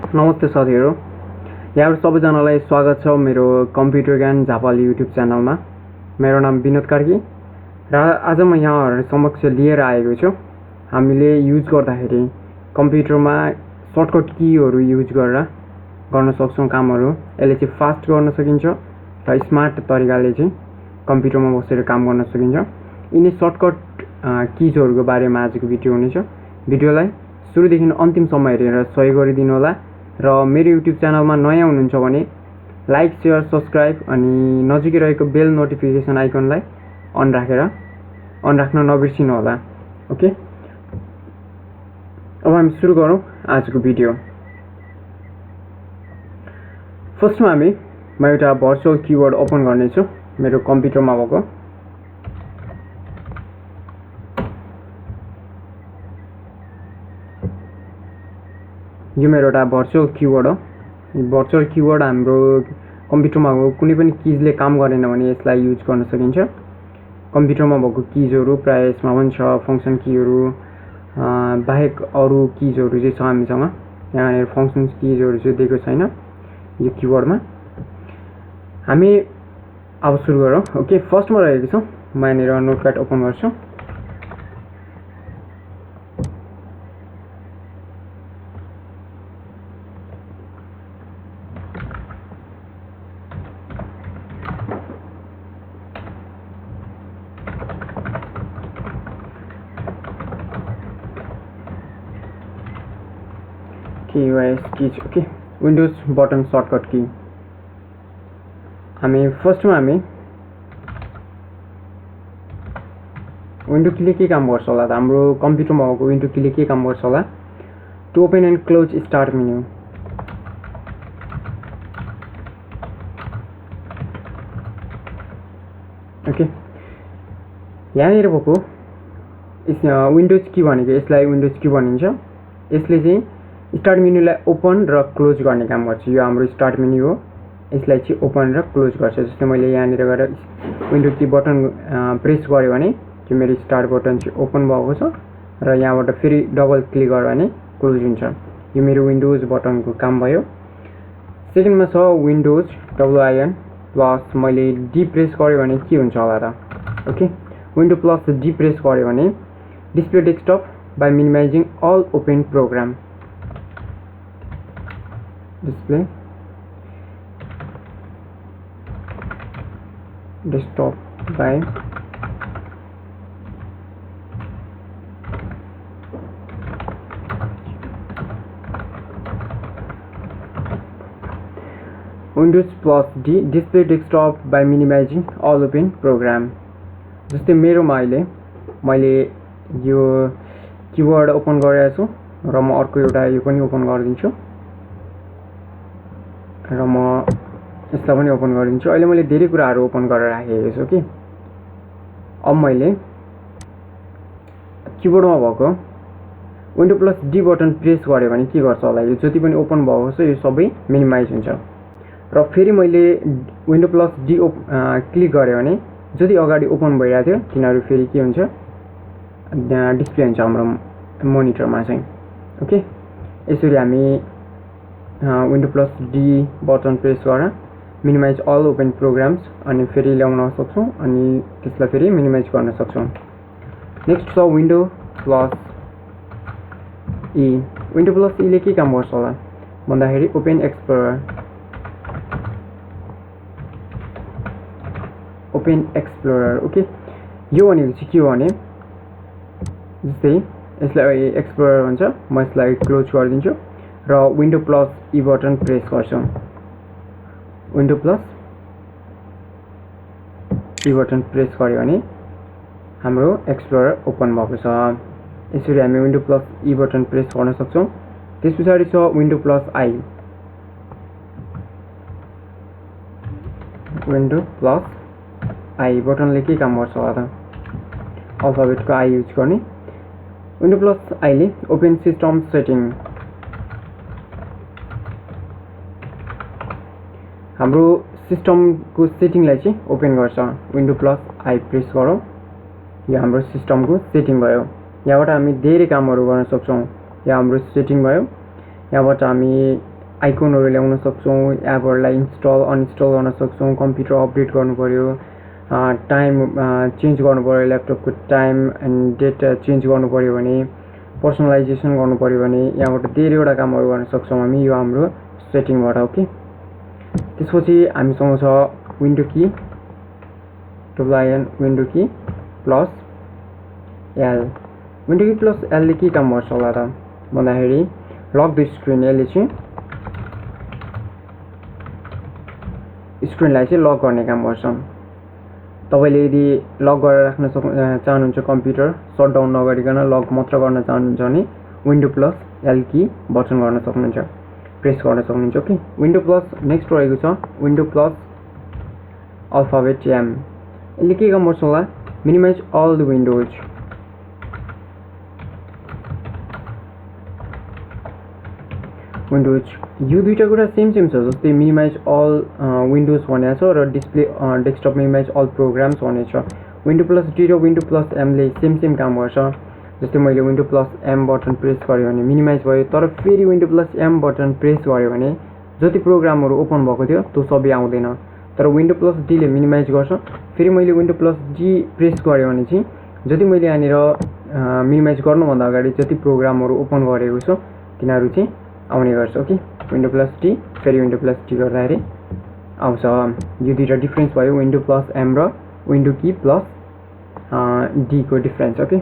नमस्ते साथीहरू, यहाँहरु सबैजनालाई स्वागत छ मेरो कम्प्युटर ज्ञान झापाली युट्युब च्यानलमा। मेरो नाम विनोद कार्की र आज म यहाँहरु समक्ष लिएर आएको छु। हामीले युज गर्दाखेरि कम्प्युटरमा सर्टकट कीहरु युज गरेर गर्न सक्छौं कामहरु। यसले चाहिँ फास्ट गर्न सकिन्छ र स्मार्ट तरिकाले चाहिँ कम्प्युटरमा बसेर काम गर्न सकिन्छ। यिनी सर्टकट कीजहरुको बारेमा आजको भिडियो हुनेछ। भिडियोलाई सुरुदेखि अन्तिमसम्म हेरेर सहयोग गरिदिनु होला र मेरो युट्युब च्यानलमा नयाँ हुनुहुन्छ भने लाइक, शेयर, सब्स्क्राइब अनि नजिकै रहेको बेल नोटिफिकेसन आइकनलाई अन राख्न नबिर्सिनु होला। ओके, अब हामी सुरु गरौँ आजको भिडियो। फर्स्टमा म एउटा भर्चुअल कीबोर्ड ओपन गर्नेछु मेरो कम्प्युटरमा भएको। यो मेरो एउटा भर्चुअल कीबोर्ड हो। भर्चुअल कीबोर्ड हाम्रो कम्प्युटरमा भएको कुनै पनि कीजले काम गरेन भने यसलाई युज गर्न सकिन्छ। कम्प्युटरमा भएको कीजहरु प्राय यसमा पनि छ। फंक्सन कीहरु बाहेक अरु कीजहरु चाहिँ छ हामीसँग। यहाँ फंक्सन कीजहरु चाहिँ दिएको छैन यो कीबोर्डमा। हामी अब सुरु गरौँ। ओके, फर्स्टमा रहेको छ। म यहाँनिर नोटप्याड ओपन गर्छु। KYS keys। Okay, windows button shortcut key. फर्स्टमा विन्डो कीले के काम गर्छ होला त? हाम्रो कम्प्युटरमा भएको विन्डो कीले के काम गर्छ होला? To open and close start menu. Okay, यहाँनिर भएको विन्डोज की भनेको यसलाई विन्डोज की भनिन्छ। यसले चाहिँ स्टार्ट मेन्युलाई ओपन र क्लोज गर्ने काम गर्छ। यो हाम्रो स्टार्ट मेन्यु हो। यसलाई चाहिँ ओपन र क्लोज गर्छ। जस्तै मैले यहाँनिर गएर विन्डो की बटन प्रेस गर्यो भने यो मेरो स्टार्ट बटन चाहिँ ओपन भएको छ र यहाँबाट फेरि डबल क्लिक गर्यो भने क्लोज हुन्छ। यो मेरो विन्डोज बटनको काम भयो। सेकेन्डमा छ विन्डोज WIN प्लस। मैले डी प्रेस गर्यो भने के हुन्छ होला त? Okay, window plus D press गर्यो भने display desktop by minimising all open program. Display desktop by Windows plus D display desktop by minimising all open program. जस्तै मेरोमा अहिले मैले यो कीबोर्ड ओपन गरेको छु र म अर्को एउटा यो पनि ओपन गरिदिन्छु र म यसलाई पनि ओपन गरिदिन्छु। अहिले मैले धेरै कुराहरू ओपन गरेर राखेको छु कि अब मैले कीबोर्डमा भएको window plus D button press गर्यो भने के गर्छ होला? यो जति पनि ओपन भएको छ यो सबै मिनिमाइज हुन्छ र फेरि मैले विन्डो प्लस डी क्लिक गर्यो भने जति अगाडि ओपन भइरहेको थियो तिनीहरू फेरि के हुन्छ? डिस्प्ले हुन्छ हाम्रो मोनिटरमा चाहिँ। ओके, यसरी हामी window plus D button press गरेर मिनिमाइज अल ओपन प्रोग्राम्स अनि फेरि ल्याउन सक्छौं अनि त्यसलाई फेरि मिनिमाइज गर्न सक्छौं। नेक्स्ट छ विन्डो प्लस ई। विन्डो प्लस ई ले के काम गर्छ होला भन्दाखेरि open explorer. Open explorer. Okay, यो भनेको चाहिँ के हो भने जस्तै यसलाई एक्सप्लोरर भन्छ। म यसलाई क्लोज गरिदिन्छु र window plus E button press गर्छु। Window plus E button press गर्यो भने हाम्रो एक्सप्लोरर ओपन भएको छ। यसरी हामी window plus E button press गर्न सक्छौं। त्यसपछि छ window plus I. Window plus I बटनले के काम गर्छ होला त? अल्फाबेटको आई युज गर्ने। विन्डो प्लस आई ले ओपन सिस्टम सेटिङ। हाम्रो सिस्टमको सेटिङलाई चाहिँ ओपन गर्छ। विन्डो प्लस आई प्रेस गरौँ, यो हाम्रो सिस्टमको सेटिङ भयो। यहाँबाट हामी धेरै कामहरू गर्न सक्छौं। यहाँ हाम्रो सेटिङ भयो। यहाँबाट हामी आइकनहरू ल्याउन सक्छौँ, एपहरूलाई इन्स्टल अनइन्स्टल गर्न सक्छौँ, कम्प्युटर अपडेट गर्नु पऱ्यो, टाइम चेन्ज गर्नु पऱ्यो, ल्यापटपको टाइम एन्ड डेट चेन्ज गर्नु पऱ्यो भने, पर्सनलाइजेसन गर्नु पऱ्यो भने यहाँबाट धेरैवटा कामहरू गर्न सक्छौँ हामी यो हाम्रो सेटिङबाट। ओके, त्यसपछि हामीसँग छ विन्डो की window key plus L. Window key plus एलले के काम गर्छ होला त भन्दाखेरि लक द स्क्रिन, यसले चाहिँ स्क्रिनलाई चाहिँ लक गर्ने काम गर्छ। तपाईँले यदि लक गरेर राख्न चाहनुहुन्छ कम्प्युटर सट डाउन नगरिकन लक मात्र गर्न चाहनुहुन्छ भने विन्डो प्लस एल की बटन गर्न सक्नुहुन्छ, प्रेस गर्न सक्नुहुन्छ। ओके, विन्डो प्लस नेक्स्ट रहेको छ विन्डो प्लस अल्फाबेट एम। यसले के काम गर्छ होला, मिनिमाइज अल द विन्डोज। यो दुईवटा कुरा सेम छ, जस्तै मिनिमाइज अल विन्डोज भनेको छ र display desktop minimise all programs भनेको छ। विन्डो प्लस डी र विन्डो प्लस एमले सेम काम गर्छ। जस्तै मैले window plus M button press गरेँ भने मिनिमाइज भयो, तर फेरि window plus M button press गऱ्यो भने जति प्रोग्रामहरू ओपन भएको थियो त्यो सबै आउँदैन। तर विन्डो प्लस डीले मिनिमाइज गर्छ। फेरि मैले विन्डो प्लस डी प्रेस गरेँ भने चाहिँ जति मैले यहाँनिर मिनिमाइज गर्नुभन्दा अगाडि जति प्रोग्रामहरू ओपन गरेको छु तिनीहरू चाहिँ आउने गर्छ। ओके, विन्डो प्लस डी फेरि विन्डो प्लस डी गर्दाखेरि आउँछ। यो दुईवटा डिफ्रेन्स भयो विन्डो प्लस एम र विन्डो की प्लस डीको डिफ्रेन्स। ओके,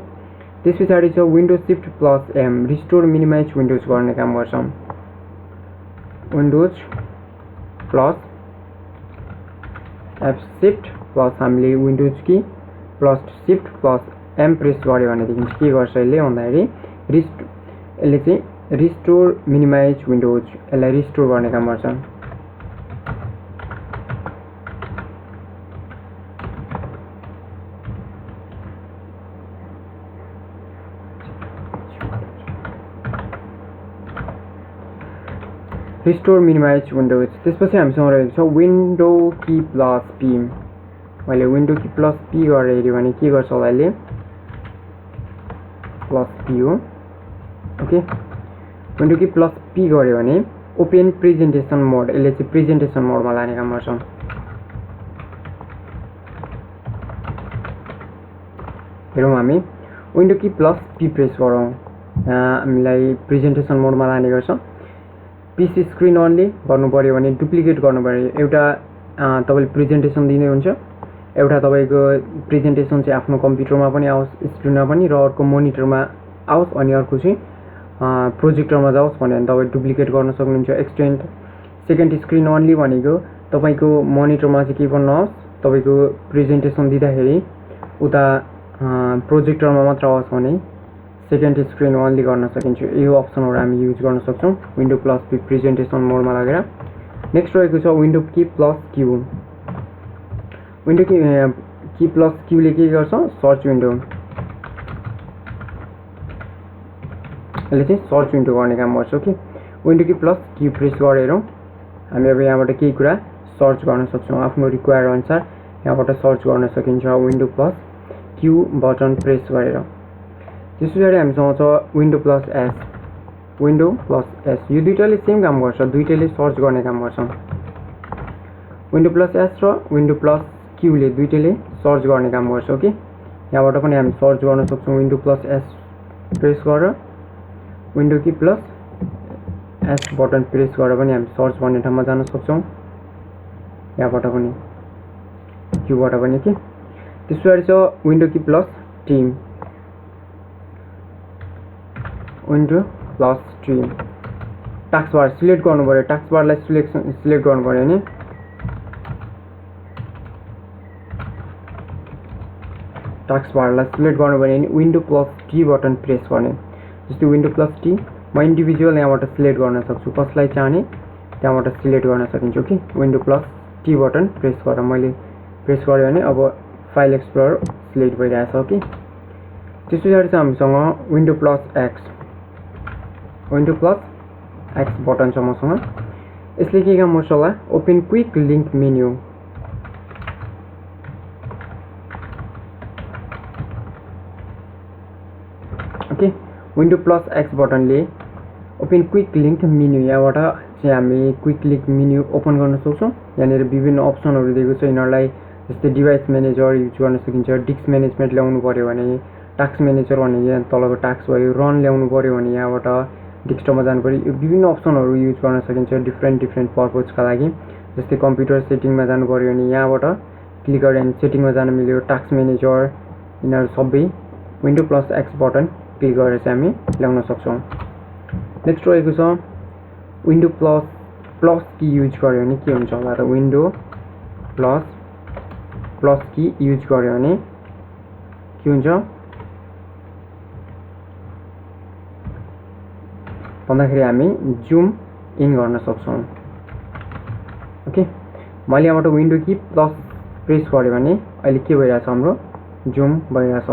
त्यस पछाडि छ window shift plus M, restore minimise windows गर्ने काम गर्छ। Windows plus F shift plus हामीले Windows key plus shift plus M press गऱ्यो भनेदेखि के गर्छ यसले भन्दाखेरि यसले चाहिँ रिस्टोर मिनिमाइज विन्डोज, यसलाई रिस्टोर गर्ने काम गर्छ। Restore minimise windows. त्यसपछि हामीसँग रहेको छ विन्डो की प्लस पी। मैले विन्डो की प्लस पी गरेर हेऱ्यो भने के गर्छ होला यसले, प्लस पी हो। Okay, window key plus P गऱ्यो भने ओपन प्रेजेन्टेसन मोड, यसले चाहिँ प्रेजेन्टेसन मोडमा लाने काम गर्छ। हेरौँ हामी window key plus P press गरौँ, हामीलाई प्रेजेन्टेसन मोडमा लाने गर्छ। पिसी स्क्रिन अनले गर्नु पऱ्यो भने डुप्लिकेट गर्नु पऱ्यो। एउटा तपाईँले प्रेजेन्टेसन दिने हुन्छ, एउटा तपाईँको प्रेजेन्टेसन चाहिँ आफ्नो कम्प्युटरमा पनि आओस्, स्क्रिनमा पनि, र अर्को मोनिटरमा आओस्, अनि अर्को चाहिँ प्रोजेक्टरमा जाओस् भने तपाईँ डुप्लिकेट गर्न सक्नुहुन्छ। एक्सटेन्ड सेकेन्ड स्क्रिन अनली भनेको तपाईँको मोनिटरमा चाहिँ के पनि नहोस्, तपाईँको प्रेजेन्टेसन दिँदाखेरि उता प्रोजेक्टरमा मात्र आओस् भने सेकेन्ड स्क्रिन अनली गर्न सकिन्छ। यो अप्सनहरू हामी युज गर्न सक्छौँ विन्डो प्लस पी प्रेजेन्टेसन मोडमा लगेर। नेक्स्ट रहेको छ window key plus Q. Window key plus क्यूले के गर्छ, सर्च विन्डो, यसले चाहिँ सर्च विन्डो गर्ने काम गर्छ। कि window key plus Q press गरेर हामी अब यहाँबाट केही कुरा सर्च गर्न सक्छौँ, आफ्नो रिक्वायर अनुसार यहाँबाट सर्च गर्न सकिन्छ window plus Q button press गरेर। त्यस पछाडि हामीसँग छ window plus S. Window plus S यो दुईटाले सेम काम गर्छ, दुईटैले सर्च गर्ने काम गर्छ। विन्डो प्लस एस र विन्डो प्लस क्यूले दुईटैले सर्च गर्ने काम गर्छ। ओके, यहाँबाट पनि हामी सर्च गर्न सक्छौँ विन्डो प्लस एस प्रेस गरेर, window key plus S button press गरेर पनि हामी सर्च भन्ने ठाउँमा जान सक्छौँ, यहाँबाट पनि क्यूबाट पनि। के त्यस पछाडि छ window key plus T. Window plus T taskbar select गर्नु पऱ्यो, टास्क बारलाई सिलेक्ट गर्नु पऱ्यो भने टास्क बारलाई सिलेक्ट गर्नु पऱ्यो भने window plus T button press गर्ने। जस्तै विन्डो प्लस टी म इन्डिभिजुअल यहाँबाट सिलेक्ट गर्न सक्छु, कसलाई चाहने त्यहाँबाट सिलेक्ट गर्न सकिन्छ। कि window plus T button press गरेर मैले प्रेस गरेँ भने अब फाइल एक्सप्लोरर सिलेक्ट भइरहेछ। कि त्यस पछाडि चाहिँ हामीसँग window plus X. Window plus X button छ मसँग, यसले के काम गर्छ होला, open quick link menu. Okay, window plus X बटनले ओपन क्विक लिंक मेन्यु, यहाँबाट चाहिँ हामी क्विक लिंक मेन्यु ओपन गर्न सक्छौँ। यहाँनिर विभिन्न अप्सनहरू दिएको छ। यिनीहरूलाई जस्तै डिभाइस म्यानेजर युज गर्न सकिन्छ, डिस्क म्यानेजमेन्ट ल्याउनु पऱ्यो भने, टास्क म्यानेजर भने यहाँ तलको टास्क भयो, रन ल्याउनु पऱ्यो भने यहाँबाट डेस्कटपमा जानु पऱ्यो। यो विभिन्न अप्सनहरू युज गर्न सकिन्छ डिफ्रेन्ट पर्पजका लागि। जस्तै कम्प्युटर सेटिङमा जानु पऱ्यो भने यहाँबाट क्लिक गरेर सेटिङमा जान मिल्यो। टास्क म्यानेजर यिनीहरू सबै window plus X button click गरेर चाहिँ हामी ल्याउन सक्छौँ। नेक्स्ट रहेको छ विन्डो प्लस की युज गर्यो भने के हुन्छ होला त। विन्डो प्लस की युज गर्यो भने के हुन्छ भन्दाखेरि हामी जुम इन गर्न सक्छौँ। ओके, मैले यहाँबाट विन्डो की प्लस प्रेस गरेँ भने अहिले के भइरहेछ हाम्रो जुम भइरहेछ।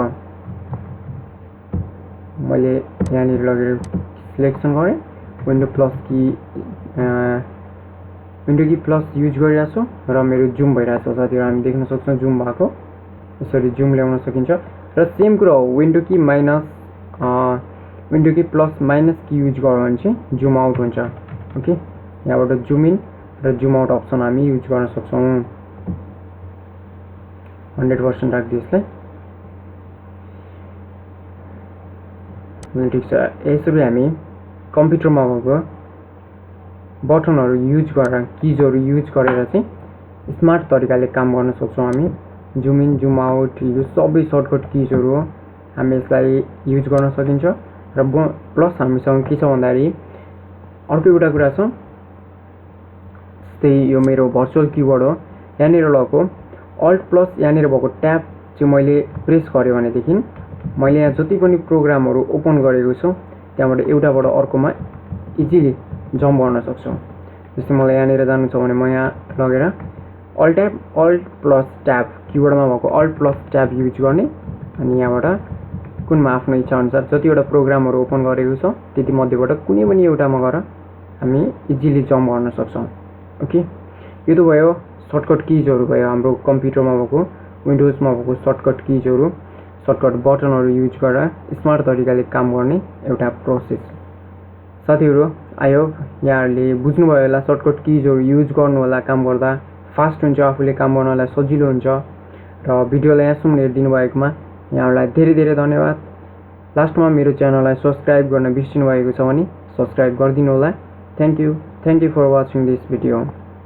मैले यहाँनिर लगेर सिलेक्सन गरेँ, विन्डो की प्लस युज गरिरहेको छु र मेरो जुम भइरहेछ। साथीहरू हामी देख्न सक्छौँ जुम भएको, यसरी जुम ल्याउन सकिन्छ। र सेम कुरा हो, विन्डो की प्लस माइनस की युज गर्यो भने चाहिँ जुम आउट हुन्छ। ओके, यहाँबाट जुम इन र जुम आउट अप्सन हामी युज गर्न सक्छौँ। 100% राखिदियो यसलाई। ठिक छ, यसरी हामी कम्प्युटरमा भएको बटनहरू युज गरेर, किजहरू युज गरेर चाहिँ स्मार्ट तरिकाले काम गर्न सक्छौँ। हामी जुम इन जुम आउट यो सबै सर्टकट किजहरू हो, हामी यसलाई युज गर्न सकिन्छ। र प्लस हामीसँग के छ भन्दाखेरि अर्को एउटा कुरा छ, जस्तै यो मेरो भर्चुअल किबोर्ड हो, यहाँनिर लगेको अल्ट प्लस यहाँनिर भएको ट्याब चाहिँ मैले प्रेस गरेँ भनेदेखि मैले यहाँ जति पनि प्रोग्रामहरू ओपन गरेको छु त्यहाँबाट एउटाबाट अर्कोमा इजिली जम्प गर्न सक्छु। जस्तै मलाई यहाँनिर जानु छ भने म यहाँ लगेर अल्ट प्लस ट्याब, किबोर्डमा भएको अल्ट प्लस ट्याब युज गर्ने, अनि यहाँबाट कुनमा आफ्नो इच्छा अनुसार जतिवटा प्रोग्रामहरू ओपन गरेको छ त्यति मध्येबाट कुनै पनि एउटामा गएर हामी इजिली जम्प गर्न सक्छौँ। ओके, यो त भयो सर्टकट किजहरू भयो, हाम्रो कम्प्युटरमा भएको विन्डोजमा भएको सर्टकट किजहरू, सर्टकट बटनहरू युज गरेर स्मार्ट तरिकाले काम गर्ने एउटा प्रोसेस। साथीहरू आई होप यहाँहरूले बुझ्नुभयो होला, सर्टकट किजहरू युज गर्नु होला, काम गर्दा फास्ट हुन्छ, आफूले काम गर्नलाई सजिलो हुन्छ। र भिडियोलाई यहाँसम्म हेरिदिनु भएकोमा यहाँहरूलाई धेरै धन्यवाद। लास्टमा मेरो च्यानललाई सब्सक्राइब गर्न बिर्सिनु भएको छ भने सब्सक्राइब गरिदिनु होला। Thank you for watching this video.